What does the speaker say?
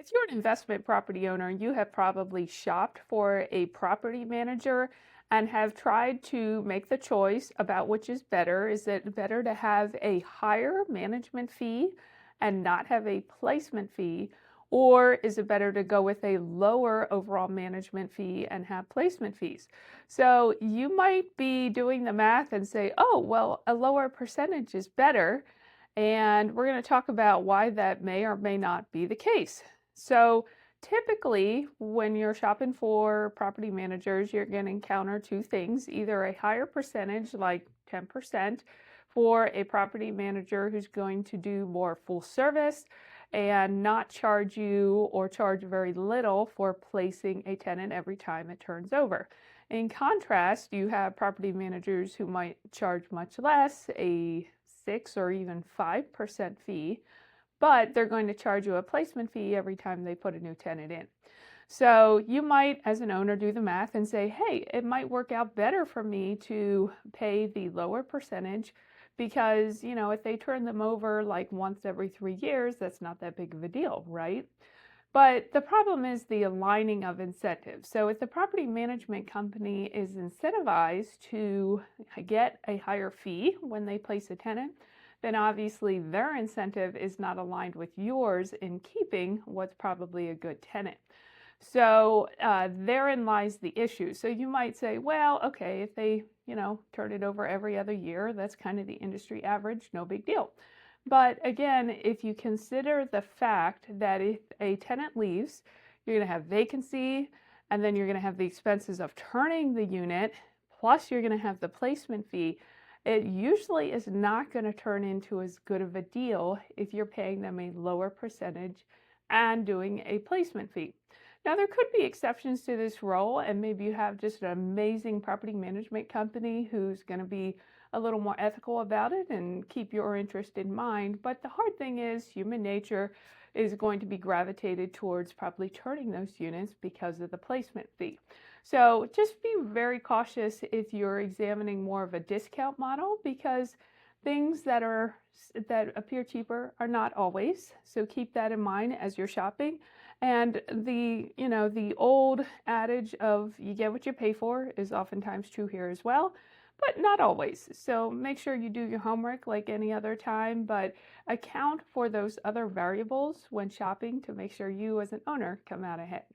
If you're an investment property owner, you have probably shopped for a property manager and have tried to make the choice about which is better. Is it better to have a higher management fee and not have a placement fee? Or is it better to go with a lower overall management fee and have placement fees? So you might be doing the math and say, oh, well, a lower percentage is better. And we're going to talk about why that may or may not be the case. So typically, when you're shopping for property managers, you're going to encounter two things, either a higher percentage, like 10%, for a property manager who's going to do more full service and not charge you or charge very little for placing a tenant every time it turns over. In contrast, you have property managers who might charge much less, a 6 or even 5% fee, but they're going to charge you a placement fee every time they put a new tenant in. So you might, as an owner, do the math and say, hey, it might work out better for me to pay the lower percentage because, if they turn them over like once every 3 years, that's not that big of a deal, right? But the problem is the aligning of incentives. So if the property management company is incentivized to get a higher fee when they place a tenant, then obviously their incentive is not aligned with yours in keeping what's probably a good tenant. So therein lies the issue. So you might say, well, okay, if they, turn it over every other year, that's kind of the industry average, no big deal. But again, if you consider the fact that if a tenant leaves, you're going to have vacancy, and then you're going to have the expenses of turning the unit, plus you're going to have the placement fee. It usually is not going to turn into as good of a deal if you're paying them a lower percentage and doing a placement fee. Now, there could be exceptions to this rule, and maybe you have just an amazing property management company who's going to be a little more ethical about it and keep your interest in mind. But the hard thing is, human nature is going to be gravitated towards probably turning those units because of the placement fee. So just be very cautious if you're examining more of a discount model, because things that appear cheaper are not always. So keep that in mind as you're shopping. And the old adage of you get what you pay for is oftentimes true here as well, but not always. So make sure you do your homework like any other time, but account for those other variables when shopping to make sure you as an owner come out ahead.